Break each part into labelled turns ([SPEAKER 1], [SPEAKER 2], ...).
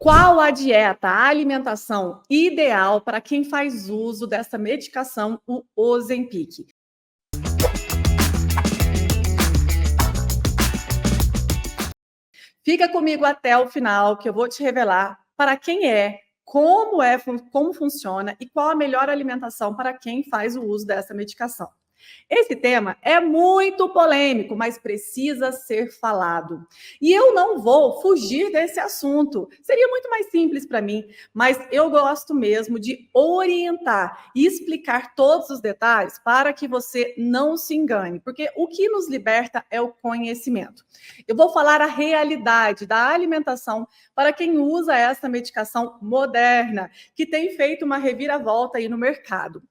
[SPEAKER 1] Qual a dieta, a alimentação ideal para quem faz uso dessa medicação, o Ozempic? Fica comigo até o final que eu vou te revelar para quem como funciona e qual a melhor alimentação para quem faz o uso dessa medicação. Esse tema é muito polêmico, mas precisa ser falado. E eu não vou fugir desse assunto. Seria muito mais simples para mim, mas eu gosto mesmo de orientar e explicar todos os detalhes para que você não se engane, porque o que nos liberta é o conhecimento. Eu vou falar a realidade da alimentação para quem usa essa medicação moderna, que tem feito uma reviravolta aí no mercado.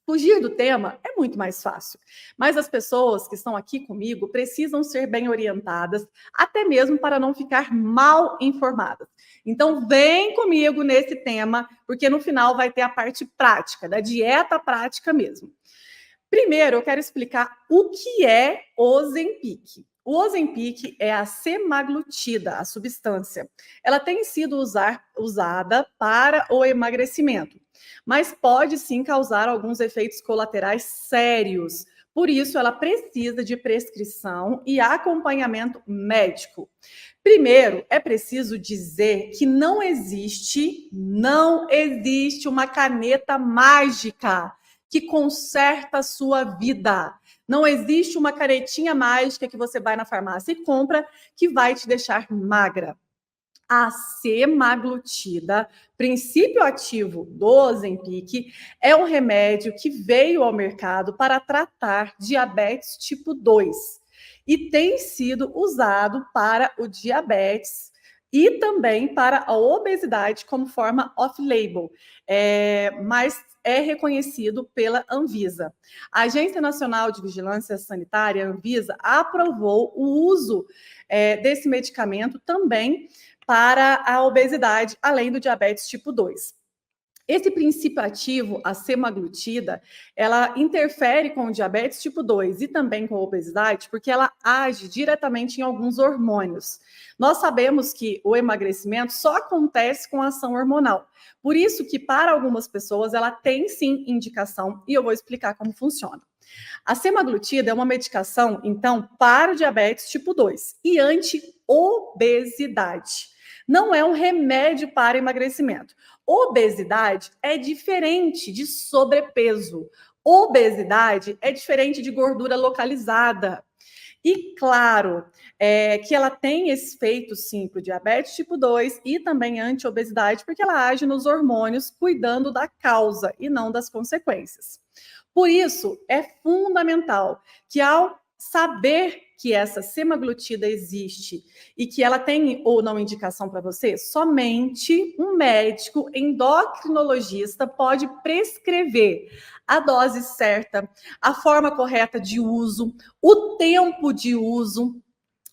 [SPEAKER 1] Fugir do tema é muito mais fácil, mas as pessoas que estão aqui comigo precisam ser bem orientadas, até mesmo para não ficar mal informadas. Então, vem comigo nesse tema, porque no final vai ter a parte prática, da dieta prática mesmo. Primeiro, eu quero explicar o que é Ozempic. O Ozempic é a semaglutida, a substância. Ela tem sido usada para o emagrecimento, mas pode sim causar alguns efeitos colaterais sérios. Por isso, ela precisa de prescrição e acompanhamento médico. Primeiro, é preciso dizer que não existe uma caneta mágica que conserta a sua vida. Não existe uma canetinha mágica que você vai na farmácia e compra que vai te deixar magra. A semaglutida, princípio ativo do Ozempic, é um remédio que veio ao mercado para tratar diabetes tipo 2 e tem sido usado para o diabetes e também para a obesidade como forma off-label, mas é reconhecido pela Anvisa. A Agência Nacional de Vigilância Sanitária, Anvisa, aprovou o uso desse medicamento também para a obesidade, além do diabetes tipo 2. Esse princípio ativo, a semaglutida, ela interfere com o diabetes tipo 2 e também com a obesidade, porque ela age diretamente em alguns hormônios. Nós sabemos que o emagrecimento só acontece com a ação hormonal. Por isso que, para algumas pessoas, ela tem sim indicação, e eu vou explicar como funciona. A semaglutida é uma medicação, então, para o diabetes tipo 2 e anti-obesidade. Não é um remédio para emagrecimento. Obesidade é diferente de sobrepeso. Obesidade é diferente de gordura localizada. E claro, que ela tem esse efeito, sim, para o diabetes tipo 2 e também anti-obesidade, porque ela age nos hormônios, cuidando da causa e não das consequências. Por isso, é fundamental que, ao saber que essa semaglutida existe e que ela tem ou não indicação para você, somente um médico endocrinologista pode prescrever a dose certa, a forma correta de uso, o tempo de uso,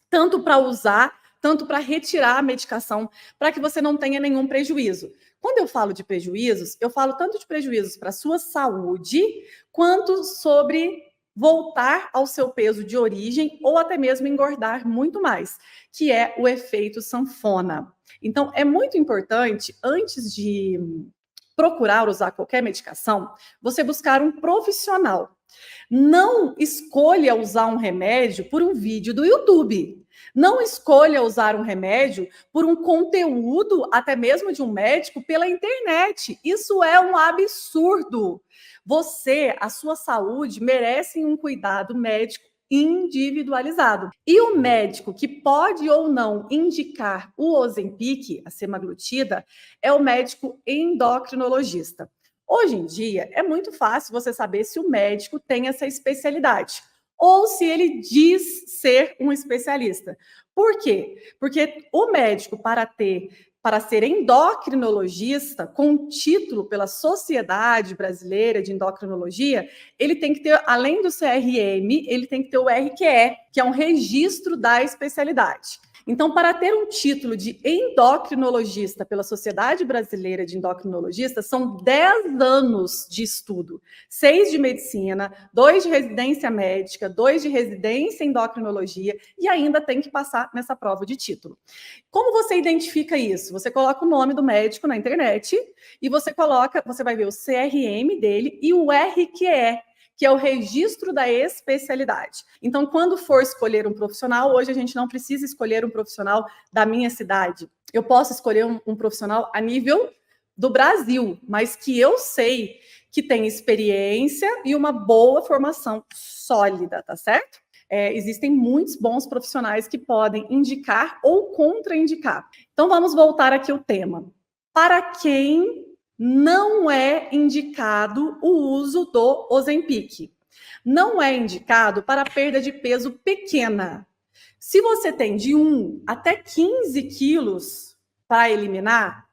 [SPEAKER 1] tanto para usar, tanto para retirar a medicação, para que você não tenha nenhum prejuízo. Quando eu falo de prejuízos, eu falo tanto de prejuízos para a sua saúde, quanto sobre voltar ao seu peso de origem ou até mesmo engordar muito mais, que é o efeito sanfona. Então, é muito importante, antes de procurar usar qualquer medicação, você buscar um profissional. Não escolha usar um remédio por um vídeo do YouTube. Não escolha usar um remédio por um conteúdo, até mesmo de um médico, pela internet. Isso é um absurdo. Você, a sua saúde, merece um cuidado médico individualizado. E o médico que pode ou não indicar o Ozempic, a semaglutida, é o médico endocrinologista. Hoje em dia, é muito fácil você saber se o médico tem essa especialidade ou se ele diz ser um especialista. Por quê? Porque o médico, para ser endocrinologista, com título pela Sociedade Brasileira de Endocrinologia, ele tem que ter, além do CRM, ele tem que ter o RQE, que é um registro da especialidade. Então, para ter um título de endocrinologista pela Sociedade Brasileira de Endocrinologistas, são 10 anos de estudo. 6 de medicina, 2 de residência médica, 2 de residência em endocrinologia e ainda tem que passar nessa prova de título. Como você identifica isso? Você coloca o nome do médico na internet e você vai ver o CRM dele e o RQE, que é o registro da especialidade. Então, quando for escolher um profissional, hoje a gente não precisa escolher um profissional da minha cidade. Eu posso escolher um profissional a nível do Brasil, mas que eu sei que tem experiência e uma boa formação sólida, tá certo? Existem muitos bons profissionais que podem indicar ou contraindicar. Então, vamos voltar aqui ao tema. Para quem não é indicado o uso do Ozempic? Não é indicado para perda de peso pequena. Se você tem de 1 até 15 quilos para eliminar,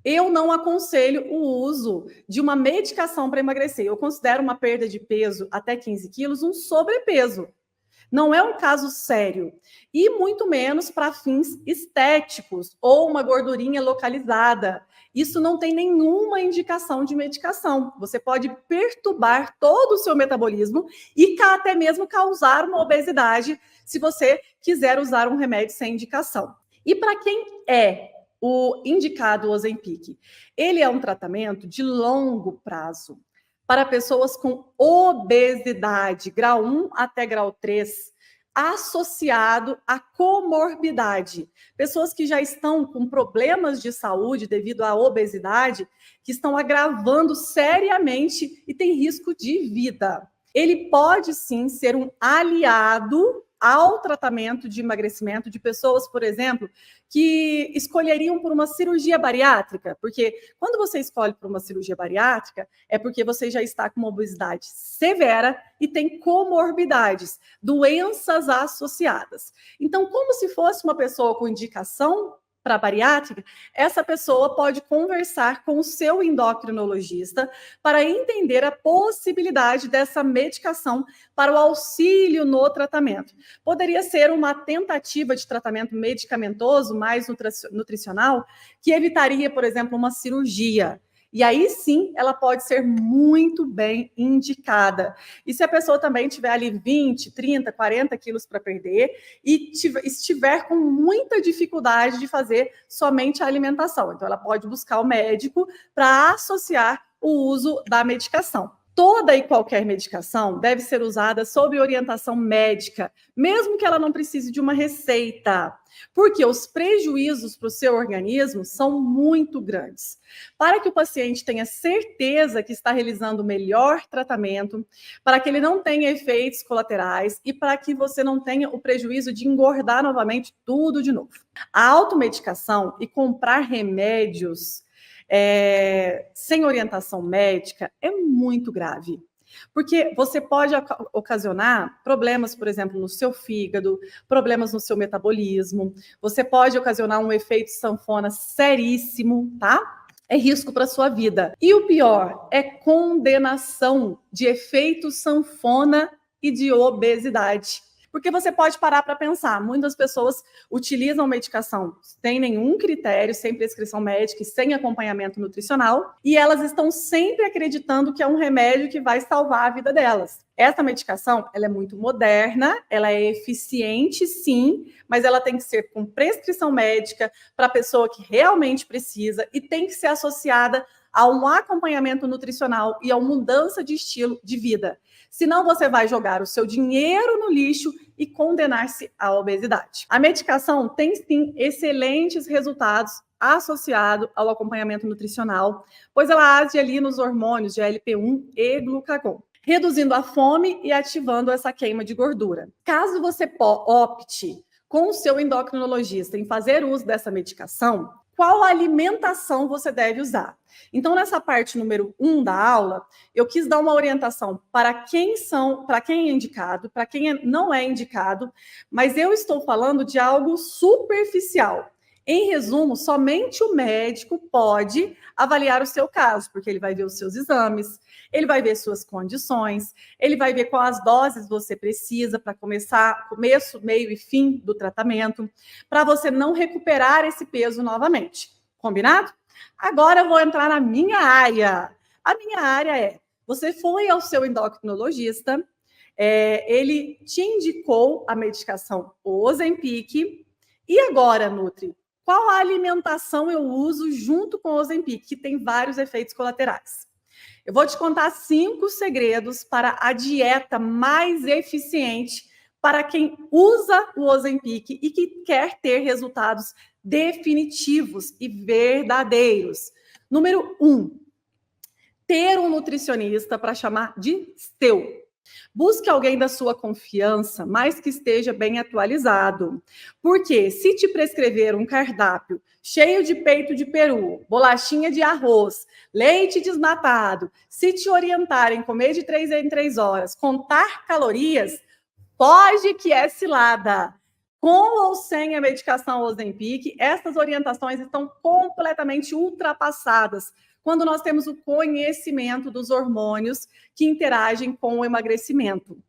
[SPEAKER 1] eu não aconselho o uso de uma medicação para emagrecer. Eu considero uma perda de peso até 15 quilos um sobrepeso. Não é um caso sério. E muito menos para fins estéticos ou uma gordurinha localizada. Isso não tem nenhuma indicação de medicação. Você pode perturbar todo o seu metabolismo e até mesmo causar uma obesidade se você quiser usar um remédio sem indicação. E para quem é o indicado Ozempic? Ele é um tratamento de longo prazo para pessoas com obesidade, grau 1 até grau 3, associado à comorbidade. Pessoas que já estão com problemas de saúde devido à obesidade, que estão agravando seriamente e tem risco de vida. Ele pode sim ser um aliado ao tratamento de emagrecimento de pessoas, por exemplo, que escolheriam por uma cirurgia bariátrica, porque quando você escolhe por uma cirurgia bariátrica, é porque você já está com uma obesidade severa e tem comorbidades, doenças associadas. Então, como se fosse uma pessoa com indicação para bariátrica, essa pessoa pode conversar com o seu endocrinologista para entender a possibilidade dessa medicação para o auxílio no tratamento. Poderia ser uma tentativa de tratamento medicamentoso, mais nutricional, que evitaria, por exemplo, uma cirurgia. E aí sim, ela pode ser muito bem indicada. E se a pessoa também tiver ali 20, 30, 40 quilos para perder e estiver com muita dificuldade de fazer somente a alimentação. Então, ela pode buscar o médico para associar o uso da medicação. Toda e qualquer medicação deve ser usada sob orientação médica, mesmo que ela não precise de uma receita, porque os prejuízos para o seu organismo são muito grandes. Para que o paciente tenha certeza que está realizando o melhor tratamento, para que ele não tenha efeitos colaterais e para que você não tenha o prejuízo de engordar novamente tudo de novo. A automedicação e comprar remédios sem orientação médica é muito grave, porque você pode ocasionar problemas, por exemplo, no seu fígado, problemas no seu metabolismo, você pode ocasionar um efeito sanfona seríssimo, tá? É risco para a sua vida. E o pior é condenação de efeito sanfona e de obesidade. Porque você pode parar para pensar, muitas pessoas utilizam medicação sem nenhum critério, sem prescrição médica e sem acompanhamento nutricional, e elas estão sempre acreditando que é um remédio que vai salvar a vida delas. Essa medicação, ela é muito moderna, ela é eficiente, sim, mas ela tem que ser com prescrição médica para a pessoa que realmente precisa e tem que ser associada a um acompanhamento nutricional e a uma mudança de estilo de vida. Senão você vai jogar o seu dinheiro no lixo e condenar-se à obesidade. A medicação tem sim excelentes resultados associados ao acompanhamento nutricional, pois ela age ali nos hormônios de GLP-1 e glucagon, reduzindo a fome e ativando essa queima de gordura. Caso você opte com o seu endocrinologista em fazer uso dessa medicação, qual alimentação você deve usar? Então, nessa parte número 1 da aula, eu quis dar uma orientação para quem é indicado, para quem não é indicado, mas eu estou falando de algo superficial. Em resumo, somente o médico pode avaliar o seu caso, porque ele vai ver os seus exames, ele vai ver suas condições, ele vai ver quais doses você precisa para começo, meio e fim do tratamento, para você não recuperar esse peso novamente. Combinado? Agora eu vou entrar na minha área. A minha área é: você foi ao seu endocrinologista, ele te indicou a medicação Ozempic, e agora, Nutri, qual a alimentação eu uso junto com o Ozempic, que tem vários efeitos colaterais? Eu vou te contar 5 segredos para a dieta mais eficiente para quem usa o Ozempic e que quer ter resultados definitivos e verdadeiros. Número 1, ter um nutricionista para chamar de seu. Busque alguém da sua confiança, mas que esteja bem atualizado. Porque se te prescrever um cardápio cheio de peito de peru, bolachinha de arroz, leite desnatado, se te orientarem comer de 3 em 3 horas, contar calorias, pode que é cilada. Com ou sem a medicação Ozempic, essas orientações estão completamente ultrapassadas quando nós temos o conhecimento dos hormônios que interagem com o emagrecimento.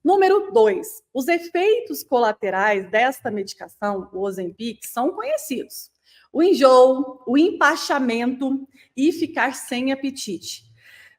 [SPEAKER 1] Número 2, os efeitos colaterais desta medicação, o Ozempic, são conhecidos. O enjoo, o empachamento e ficar sem apetite.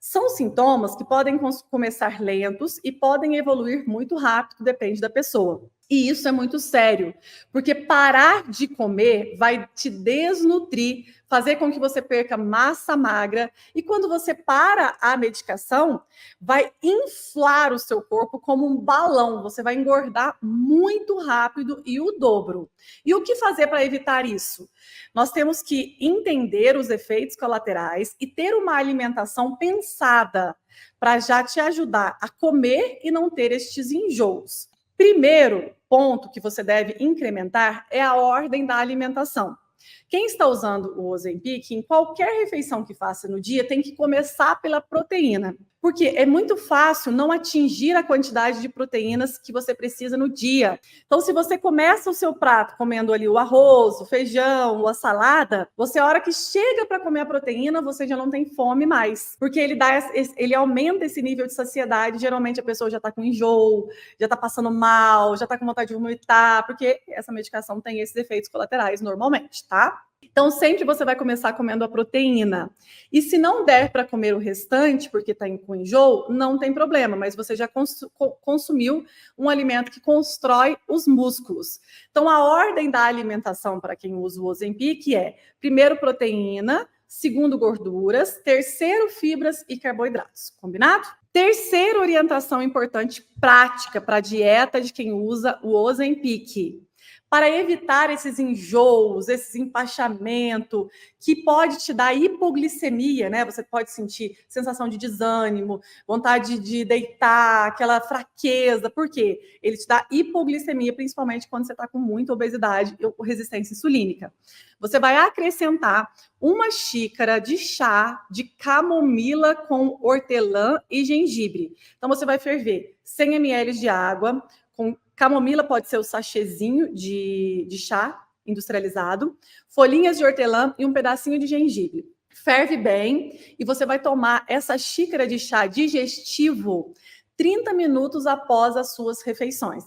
[SPEAKER 1] São sintomas que podem começar lentos e podem evoluir muito rápido, depende da pessoa. E isso é muito sério, porque parar de comer vai te desnutrir, fazer com que você perca massa magra, e quando você para a medicação, vai inflar o seu corpo como um balão, você vai engordar muito rápido e o dobro. E o que fazer para evitar isso? Nós temos que entender os efeitos colaterais e ter uma alimentação pensada para já te ajudar a comer e não ter estes enjoos. Primeiro ponto que você deve incrementar é a ordem da alimentação. Quem está usando o Ozempic, em qualquer refeição que faça no dia, tem que começar pela proteína. Porque é muito fácil não atingir a quantidade de proteínas que você precisa no dia. Então, se você começa o seu prato comendo ali o arroz, o feijão, a salada, você, a hora que chega para comer a proteína, você já não tem fome mais. Porque ele aumenta esse nível de saciedade. Geralmente a pessoa já está com enjoo, já está passando mal, já está com vontade de vomitar, porque essa medicação tem esses efeitos colaterais normalmente, tá? Então, sempre você vai começar comendo a proteína. E se não der para comer o restante, porque está com enjoo, não tem problema, mas você já consumiu um alimento que constrói os músculos. Então, a ordem da alimentação para quem usa o Ozempic é: primeiro proteína, segundo gorduras, terceiro fibras e carboidratos. Combinado? Terceira orientação importante, prática para a dieta de quem usa o Ozempic. Para evitar esses enjoos, esse empachamento, que pode te dar hipoglicemia, né? Você pode sentir sensação de desânimo, vontade de deitar, aquela fraqueza. Por quê? Ele te dá hipoglicemia, principalmente quando você está com muita obesidade ou resistência insulínica. Você vai acrescentar 1 xícara de chá de camomila com hortelã e gengibre. Então, você vai ferver 100 ml de água, com camomila, pode ser o sachêzinho de chá industrializado, folhinhas de hortelã e um pedacinho de gengibre. Ferve bem e você vai tomar essa xícara de chá digestivo 30 minutos após as suas refeições.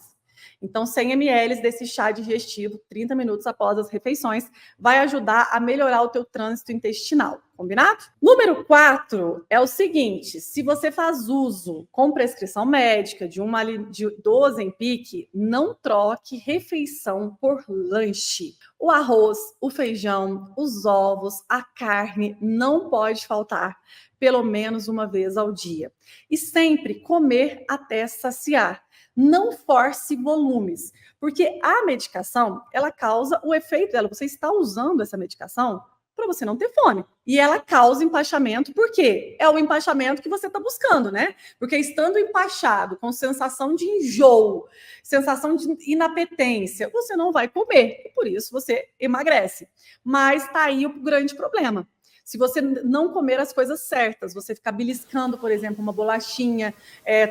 [SPEAKER 1] Então, 100 ml desse chá digestivo, 30 minutos após as refeições, vai ajudar a melhorar o teu trânsito intestinal. Combinado? Número 4 é o seguinte: se você faz uso com prescrição médica do Ozempic, não troque refeição por lanche. O arroz, o feijão, os ovos, a carne não pode faltar pelo menos uma vez ao dia. E sempre comer até saciar. Não force volumes, porque a medicação, ela causa o efeito dela. Você está usando essa medicação para você não ter fome. E ela causa empachamento, por quê? É o empachamento que você está buscando, né? Porque estando empachado, com sensação de enjoo, sensação de inapetência, você não vai comer, e por isso você emagrece. Mas está aí o grande problema. Se você não comer as coisas certas, você ficar beliscando, por exemplo, uma bolachinha,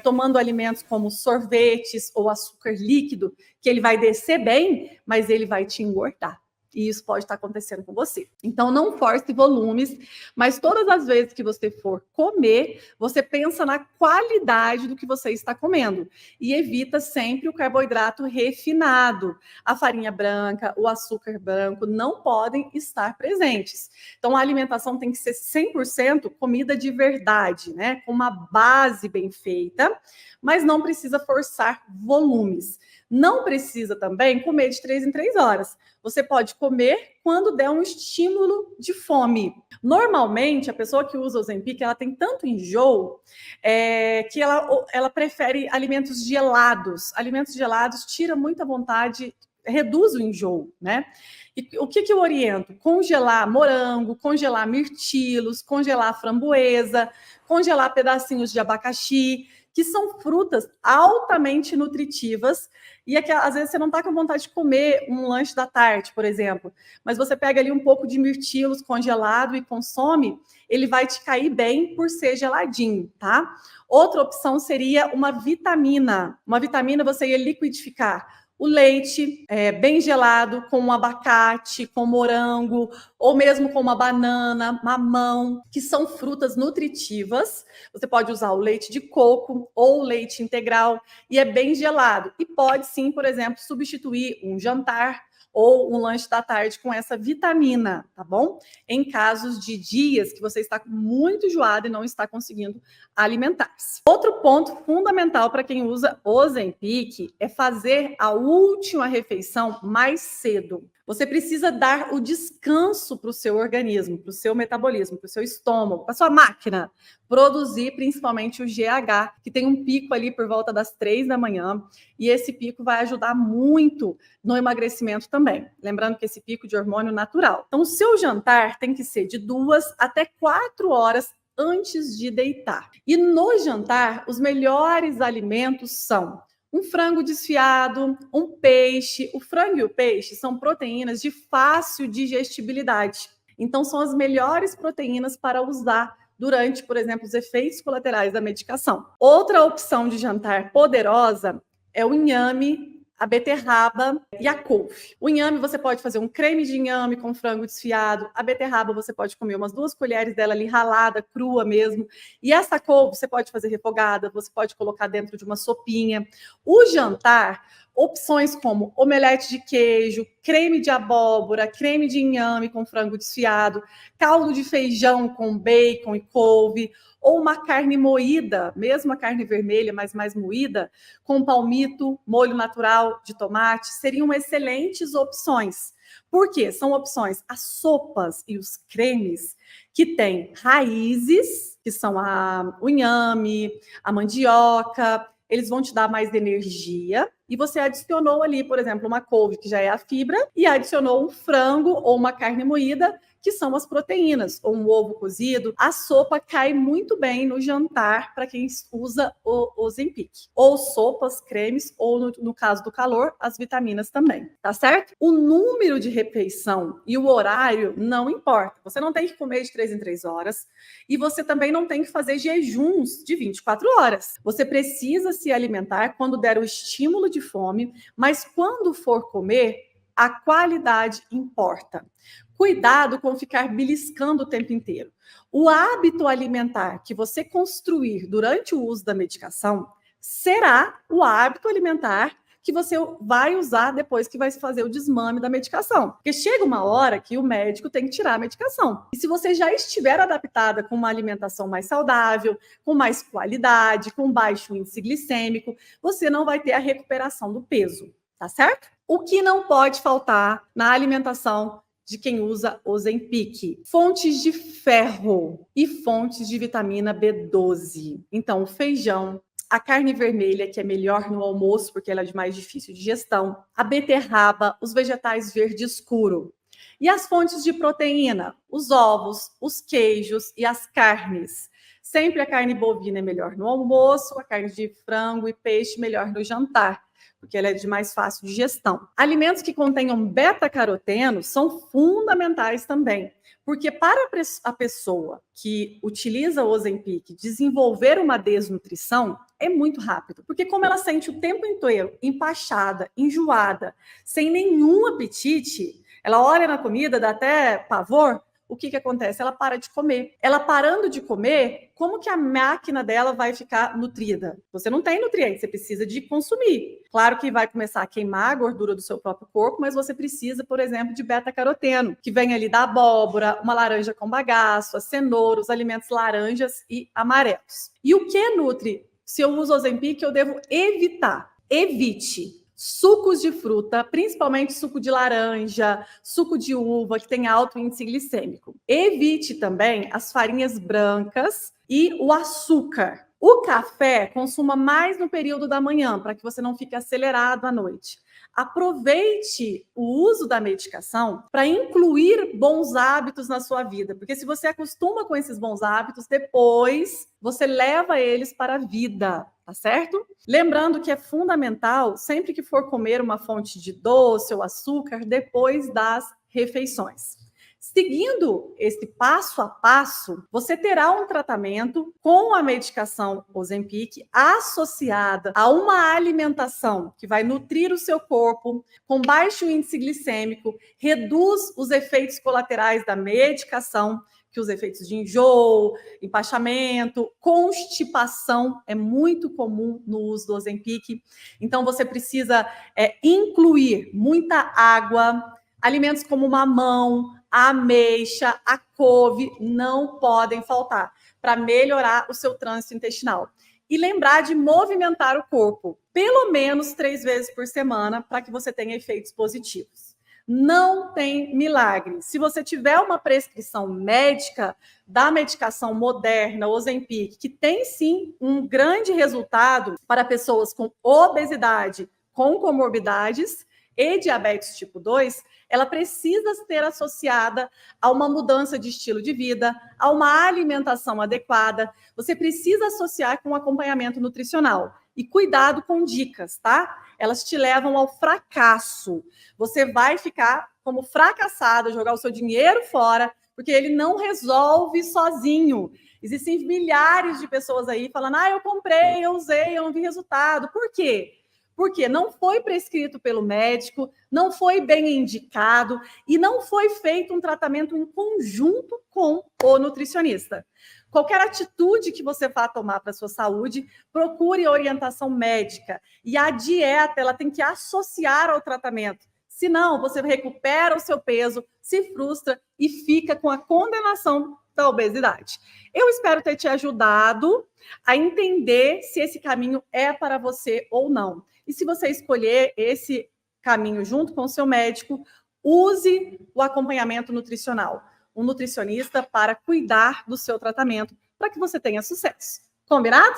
[SPEAKER 1] tomando alimentos como sorvetes ou açúcar líquido, que ele vai descer bem, mas ele vai te engordar. e isso pode estar acontecendo com você. Então, não force volumes, mas todas as vezes que você for comer, você pensa na qualidade do que você está comendo e evita sempre o carboidrato refinado. A farinha branca, o açúcar branco não podem estar presentes. Então, a alimentação tem que ser 100% comida de verdade, né? Com uma base bem feita, mas não precisa forçar volumes. Não precisa também comer de 3 em 3 horas. Você pode comer quando der um estímulo de fome. Normalmente, a pessoa que usa o Ozempic, ela tem tanto enjoo que ela prefere alimentos gelados. Alimentos gelados tira muita vontade, reduz o enjoo, né? E o que eu oriento? Congelar morango, congelar mirtilos, congelar framboesa, congelar pedacinhos de abacaxi, que são frutas altamente nutritivas e às vezes você não está com vontade de comer um lanche da tarde, por exemplo, mas você pega ali um pouco de mirtilos congelado e consome, ele vai te cair bem por ser geladinho, tá? Outra opção seria uma vitamina. Uma vitamina você ia liquidificar o leite bem gelado, com um abacate, com morango, ou mesmo com uma banana, mamão, que são frutas nutritivas. Você pode usar o leite de coco ou o leite integral, e é bem gelado. E pode sim, por exemplo, substituir um jantar ou um lanche da tarde com essa vitamina, tá bom? Em casos de dias que você está muito enjoado e não está conseguindo alimentar-se. Outro ponto fundamental para quem usa Ozempic é fazer a última refeição mais cedo. Você precisa dar o descanso para o seu organismo, para o seu metabolismo, para o seu estômago, para a sua máquina produzir principalmente o GH, que tem um pico ali por volta das 3 da manhã, e esse pico vai ajudar muito no emagrecimento também. Lembrando que esse pico de hormônio natural. Então, o seu jantar tem que ser de 2 até 4 horas antes de deitar. E no jantar, os melhores alimentos são um frango desfiado, um peixe. O frango e o peixe são proteínas de fácil digestibilidade. Então, são as melhores proteínas para usar durante, por exemplo, os efeitos colaterais da medicação. Outra opção de jantar poderosa é o inhame, a beterraba e a couve. O inhame você pode fazer um creme de inhame com frango desfiado. A beterraba você pode comer umas 2 colheres dela ali ralada, crua mesmo. E essa couve você pode fazer refogada, você pode colocar dentro de uma sopinha. O jantar, opções como omelete de queijo, creme de abóbora, creme de inhame com frango desfiado, caldo de feijão com bacon e couve, ou uma carne moída, mesmo a carne vermelha, mas mais moída, com palmito, molho natural de tomate, seriam excelentes opções. Por quê? São opções as sopas e os cremes que têm raízes, que são o inhame, a mandioca, eles vão te dar mais energia, e você adicionou ali, por exemplo, uma couve, que já é a fibra, e adicionou um frango ou uma carne moída, que são as proteínas, ou um ovo cozido. A sopa cai muito bem no jantar para quem usa o Ozempic. Ou sopas, cremes, ou no caso do calor, as vitaminas também, tá certo? O número de refeição e o horário não importa. Você não tem que comer de 3 em 3 horas e você também não tem que fazer jejuns de 24 horas. Você precisa se alimentar quando der o estímulo de fome, mas quando for comer, a qualidade importa. Cuidado com ficar beliscando o tempo inteiro. O hábito alimentar que você construir durante o uso da medicação será o hábito alimentar que você vai usar depois que vai fazer o desmame da medicação. Porque chega uma hora que o médico tem que tirar a medicação. E se você já estiver adaptada com uma alimentação mais saudável, com mais qualidade, com baixo índice glicêmico, você não vai ter a recuperação do peso, tá certo? O que não pode faltar na alimentação de quem usa Ozempic? Fontes de ferro e fontes de vitamina B12. Então, o feijão, a carne vermelha, que é melhor no almoço, porque ela é de mais difícil digestão, a beterraba, os vegetais verde escuro. E as fontes de proteína, os ovos, os queijos e as carnes. Sempre a carne bovina é melhor no almoço, a carne de frango e peixe melhor no jantar, porque ela é de mais fácil digestão. Alimentos que contenham beta-caroteno são fundamentais também, porque para a pessoa que utiliza o Ozempic desenvolver uma desnutrição, é muito rápido, porque como ela sente o tempo inteiro empachada, enjoada, sem nenhum apetite, Ela olha na comida, dá até pavor. O que acontece? Ela para de comer. Ela parando de comer, como que a máquina dela vai ficar nutrida? Você não tem nutrientes, você precisa de consumir. Claro que vai começar a queimar a gordura do seu próprio corpo, mas você precisa, por exemplo, de beta-caroteno, que vem ali da abóbora, uma laranja com bagaço, a cenoura, os alimentos laranjas e amarelos. E o que nutre? Se eu uso Ozempic, eu devo evitar. Evite sucos de fruta, principalmente suco de laranja, suco de uva, que tem alto índice glicêmico. Evite também as farinhas brancas e o açúcar. O café consuma mais no período da manhã, para que você não fique acelerado à noite. Aproveite o uso da medicação para incluir bons hábitos na sua vida, porque se você acostuma com esses bons hábitos, depois você leva eles para a vida, tá certo? Lembrando que é fundamental, sempre que for comer uma fonte de doce ou açúcar, depois das refeições. Seguindo esse passo a passo, você terá um tratamento com a medicação Ozempic associada a uma alimentação que vai nutrir o seu corpo, com baixo índice glicêmico, reduz os efeitos colaterais da medicação, que os efeitos de enjoo, empachamento, constipação é muito comum no uso do Ozempic. Então, você precisa incluir muita água, alimentos como mamão, a ameixa, a couve não podem faltar para melhorar o seu trânsito intestinal. E lembrar de movimentar o corpo, pelo menos 3 vezes por semana, para que você tenha efeitos positivos. Não tem milagre. Se você tiver uma prescrição médica da medicação moderna, Ozempic, que tem sim um grande resultado para pessoas com obesidade, com comorbidades e diabetes tipo 2, ela precisa ser associada a uma mudança de estilo de vida, a uma alimentação adequada. Você precisa associar com um acompanhamento nutricional. E cuidado com dicas, tá? Elas te levam ao fracasso. Você vai ficar como fracassado, jogar o seu dinheiro fora, porque ele não resolve sozinho. Existem milhares de pessoas aí falando, eu comprei, eu usei, eu não vi resultado. Por quê? Porque não foi prescrito pelo médico, não foi bem indicado e não foi feito um tratamento em conjunto com o nutricionista. Qualquer atitude que você vá tomar para a sua saúde, procure orientação médica. E a dieta, ela tem que associar ao tratamento. Senão, você recupera o seu peso, se frustra e fica com a condenação da obesidade. Eu espero ter te ajudado a entender se esse caminho é para você ou não. E se você escolher esse caminho junto com o seu médico, use o acompanhamento nutricional. Um nutricionista para cuidar do seu tratamento, para que você tenha sucesso. Combinado?